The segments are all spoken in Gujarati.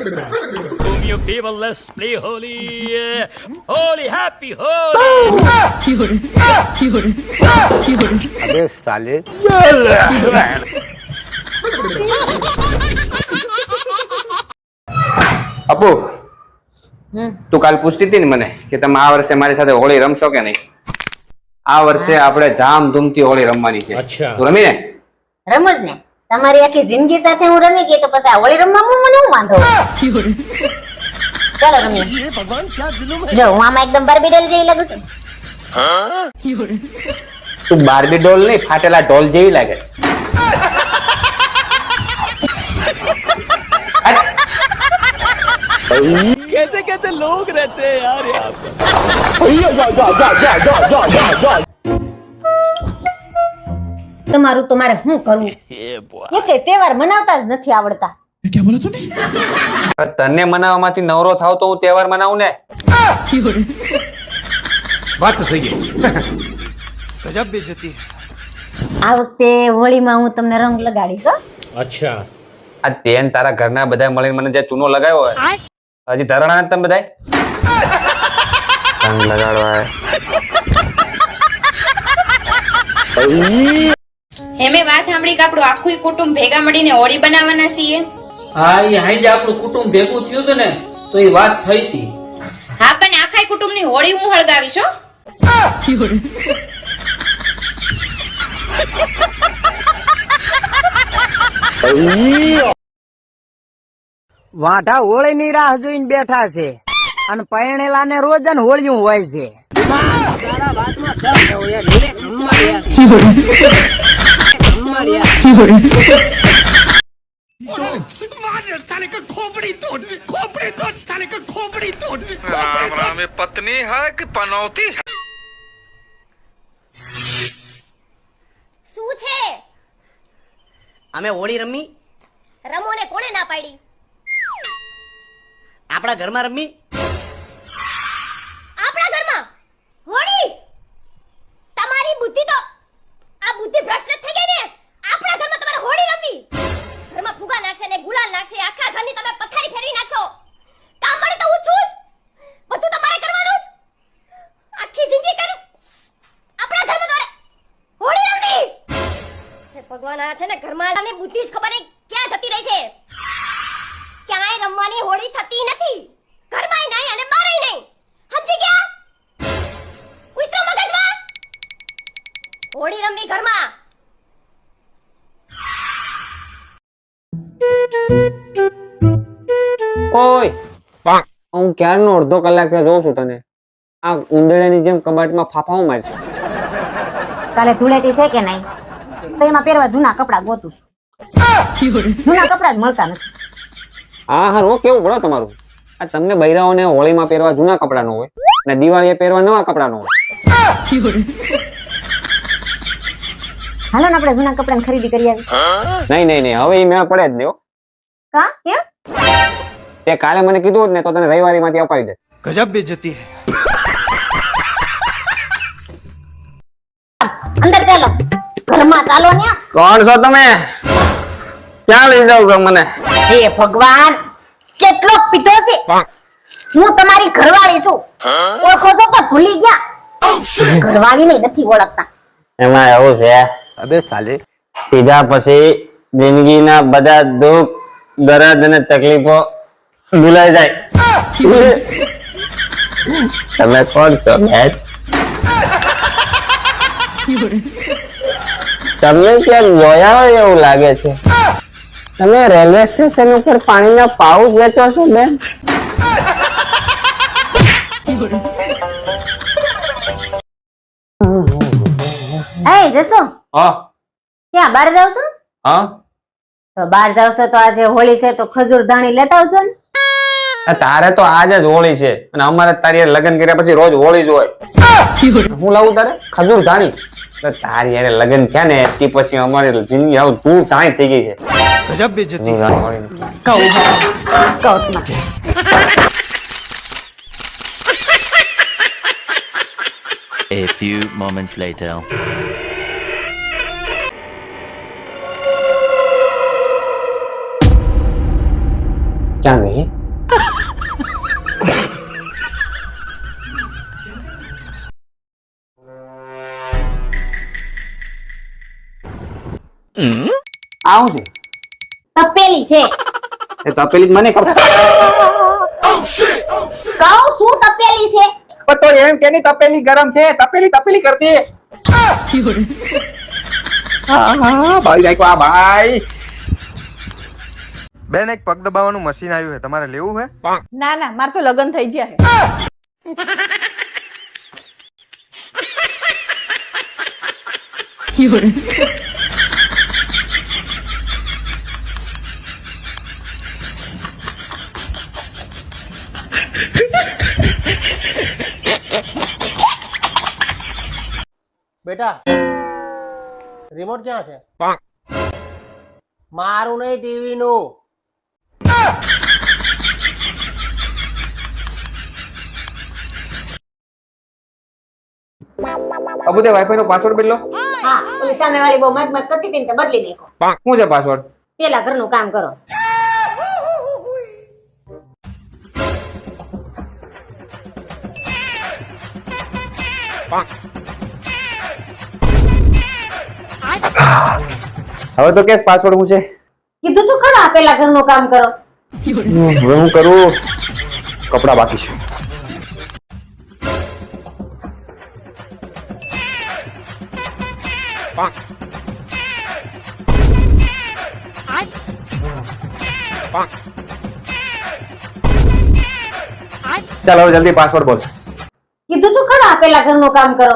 Whom you people, let's play holy. Holy, happy, holy. अबे साले અપુ તું કાલ પૂછતી હતી ને મને કે તમે આ વર્ષે મારી સાથે હોળી રમશો કે નહીં? આ વર્ષે આપણે ધામધૂમથી હોળી રમવાની છે. તું રમી ને? રમુજ ને. તમારી આખી જિંદગી સાથે હું રમી ગઈ તો પછી આ હોળી રમવામાં મને શું વાંધો? ચાલો રમીએ. જો હું આમાં એકદમ બાર્બી ડોલ જેવી લાગુ છું. તું બાર્બી ડોલ નહીં, ફાટેલા ઢોલ જેવી લાગે. कैसे कैसे लोग रहते हैं यार यहाँ पे. તમારું તો મારે શું કરવું? એકે તહેવાર મનાવતા જ નથી આવડતા. તને મનાવવામાંથી નવરો થાવ તો હું તહેવાર મનાવું ને. बात तो सही है. गजब बेइज्जती. આ વખતે હોળીમાં હું તમને રંગ લગાડીશ. अच्छा. આ તેન તારા ઘરના બધા મળીને મને જે ચૂનો લગાવ્યો હોય હજી ધરણા તમે બધા રંગ લગાડવા. હેમે વાત સાંભળી કે આપણું આખું કુટુંબ ભેગા મળીને હોળી બનાવવાના છીએ. હા એ હાઈજે આપણું કુટુંબ ભેગું થયું હતું ને તો એ વાત થઈ હતી. હા પણ આખા કુટુંબની હોળી હું હળગાવીશ હો. વાઢા હોળી ની રાહ જોઈને બેઠા છે અને પૈણેલા ને રોજ હોળિયું હોય છે. राम राम. ये पत्नी है कि पनौती है? શું છે? અમે હોળી રમી રમો ને કોણે ના પાડી? આપણા ઘરમાં રમી. આપણા ઘરમાં હોળી? તમારી બુદ્ધિ તો આ બુદ્ધિ ભ્રષ્ટ થઈ ગઈ ને. આપણા ઘરમાં તમારે હોળી રમવી? ઘરમાં ફુગા નાખશે ને ગુલાલ નાખશે, આખા ઘરની તમે પથારી ફેરવી નાખશો. કામ વાળી તો હું છું જ. બધું તમારે કરવાનું જ. આખી જિંદગી કર્યું. આપણા ઘરમાં તમારે હોળી રમવી? હે ભગવાન, આ છે ને ઘરમાં આની બુદ્ધિ જ ખબર નહીં ક્યાં જતી રહી છે. ક્યાંય રમવાની હોળી થતી નથી. ઘરમાંય નહીં અને બહારય નહીં. સમજી ગયા? ઉતરો મગજમાં. હોળી રમવી ઘરમાં. ઓય હું ક્યારનો અડધો કલાકથી જોઉં છું તને. આ ઉંદરડાની જેમ કબાટમાં ફાફાઓ મારશે. કાલે ધૂળેટી છે કે નહીં? તો એમાં પહેરવા જૂના કપડા ગોતું છું. જૂના કપડા જ મળતા નથી. હા હા રો કેવું પડો તમારું. આ તમને બૈરાઓને હોળીમાં પહેરવા જૂના કપડાનો હોય ને દિવાળીએ પહેરવા નવા કપડાનો હોય. હાલો ને આપણે જૂના કપડાની ખરીદી કરી આવી. નહીં નહીં નહીં, હવે એ મેળ પડે જ નહીં હો. કા કેમ? તે કાલે મને કીધું હોત ને તો તને રવિવારીમાંથી અપાવી દે. गजब बेइज्जती है. અંદર ચાલો. ઘરમાં ચાલો ને. કોણ છો તમે? ક્યાં લઈ જાવ છો મને? હે ભગવાન, કેટલો પીધો છે. હું તમારી ઘરવાળી છું. ઓળખો છો તો ભૂલી ગયા. ઘરવાળીને નથી ઓળખતા. એમાં એવું છે अबे साले પીધા પછી જિંદગીના બધા દુઃખ દર્દ અને તકલીફો ભૂલાઈ જાય. તમે કોણ છો? તમને ક્યાંક જોયા હોય એવું લાગે છે. તમે રેલવે સ્ટેશન ઉપર પાણીના પાઉચ વેચો છો બેન? એ જસો હા ક્યાં બહાર જાવ છો? હા તો બહાર જાવ છો તો આજે હોળી છે તો ખજૂર ધાણી લેતા આવજો ને. તારે તો આજે જ હોળી છે અને અમારે તારી હારે લગ્ન કર્યા પછી રોજ હોળી જ હોય. હું લાવું તારે ખજૂર ધાણી? તારી હારે લગ્ન થયા ને તે પછી અમારી જિંદગી આવું ધૂળ ધાણી થઈ ગઈ છે. गजब बेइज्जती. A few moments later. ક્યાં ગઈ? આવું છે તપેલી છે. એ તપેલી મને ખબર કહું શું તપેલી છે? પણ તો એમ કેની તપેલી ગરમ છે, તપેલી તપેલી કરતી. હા ભાઈ જાય આ ભાઈ. બેન એક પગ દબાવવાનું મશીન આવ્યું છે, તમારે લેવું છે? ના ના મારે તો લગ્ન થઈ ગયા છે. બેટા રિમોટ ક્યાં છે? મારું નહીં, ટીવી નું. અબુ તે વાઈફાઈ નો પાસવર્ડ બદલો. હા, ઓલી સામે વાળી બહુ મગ મગ કરતી હતી ને તો બદલી નાખો. શું છે પાસવર્ડ? પેલા ઘરનું કામ કરો. હવે તો કેસ પાસવર્ડ હું છે? કીધું તું ખરા પેલા ઘરનું કામ કરો. હવે હું કરું? કપડા બાકી છે. ચાલ હવે જલ્દી પાસવર્ડ બોલ. કીધું તું ખરા પેલા ઘરનું કામ કરો.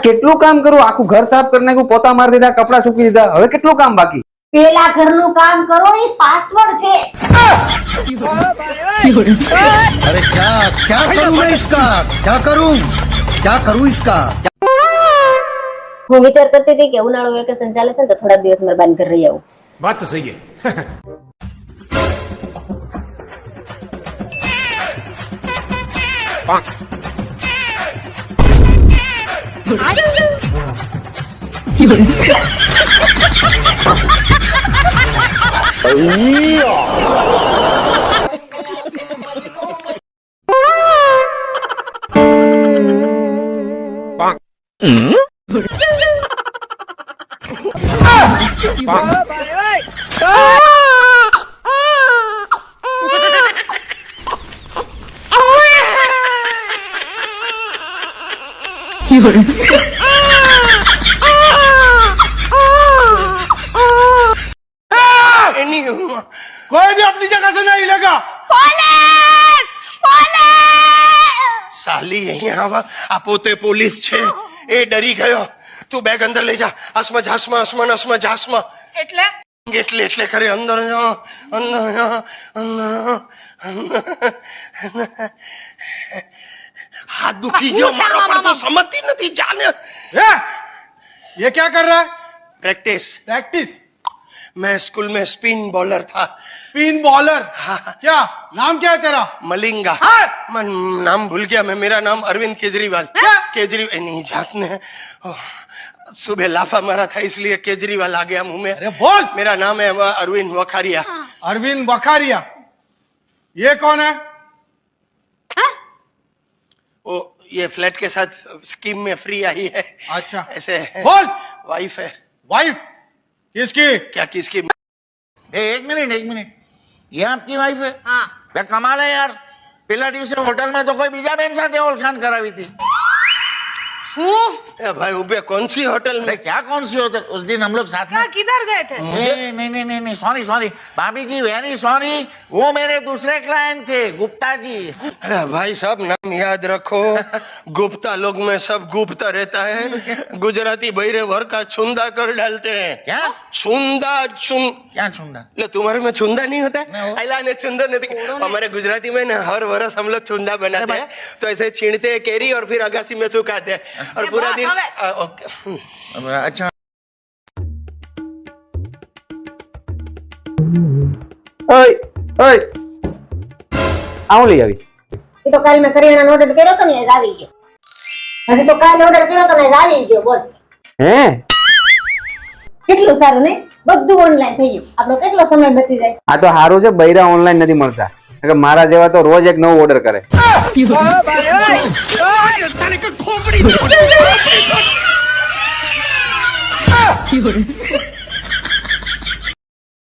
કેટલું કામ કરું? આખું ઘર સાફ કરી નાખ્યું, પોતા મારી દીધા, કપડા સૂકી દીધા, હવે કેટલું કામ બાકી? પેલા ઘરનું કામ કરો એ પાસવર્ડ છે. अरे क्या करूं मैं इसका, क्या करूं इसका? હું વિચાર કરતી હતી કે ઉનાળુ વેકેશન ચાલે છે ને તો થોડા દિવસ મારા બાન ઘર રહી આવું. बात तो सही है. कोई भी अपनी जगह से नहीं हिलेगा. साली यहाँ आ पोते पोलीस छे ए डरी गयो. તું બેગ અંદર લઈ જા. આસમા ઝાસમા આસમાન આસમા ઝાસમા એટલે એટલે એટલે કરે અંદર हाथ दुखी गयो मारो पर तो समझती नहीं जाने. ये क्या कर रहा है? Practice practice. मैं स्कूल में स्पिन बॉलर था. Spin bowler. क्या नाम क्या है तेरा? मलिंगा. मैं नाम भूल गया मैं. मेरा नाम अरविंद केजरीवाल. केजरीवाल नहीं जातने. सुबह लाफा मारा था इसलिए केजरीवाल आ गया मुंह में. अरे बोल. मेरा नाम है अरविंद वखारिया. अरविंद वखारिया. ये कौन है? वो ये फ्लैट के साथ स्कीम में फ्री आई है. अच्छा ऐसे बोल. वाइफ है. वाइफ किसकी? क्या किसकी? एक मिनट ये आपकी वाइफ है? हाँ. क्या कमाल है यार. પેલા દિવસે હોટલમાં તો કોઈ બીજા બેન સાથે ઓળખાણ કરાવી હતી. શું? ए भाई उबे कौन सी होटल में? अरे क्या कौन सी होटल? उस दिन हम लोग साथ में. किधर गए थे? नहीं सॉरी भाभी जी वेरी सॉरी. वो मेरे दूसरे क्लाइंट थे गुप्ता जी. अरे भाई साहब नाम याद रखो. गुप्ता लोग में सब गुप्त रहता है. गुजराती बहरे वर का छुंदा कर डालते हैं. क्या छुंदा क्या छुंदा? ले तुम्हारे में छुंदा नहीं होता नहीं हो- अला ने छुंदा नहीं. हमारे गुजराती में ना हर वर्ष हम लोग छुंदा बनाते हैं. तो ऐसे छीनते हैं केरी और फिर अगासी में सुखाते हैं और पूरा दिन ओके. अच्छा ઓય ઓય આવું લઈ આવી. એ તો કાલ મેં કરિયાણાનો ઓર્ડર કર્યો તો ને આજ આવી ગયો. હજી તો કાલ ઓર્ડર કર્યો તો ને આજ આવી ગયો. બોલ હે કેટલું સારું ને. બધું ઓનલાઈન થઈ ગયું. આપણો કેટલો સમય બચી જાય. આ તો સારું છે બૈરા ઓનલાઈન નથી મળતા કે મારા જેવા તો રોજ એક નવું ઓર્ડર કરે. खोपड़ी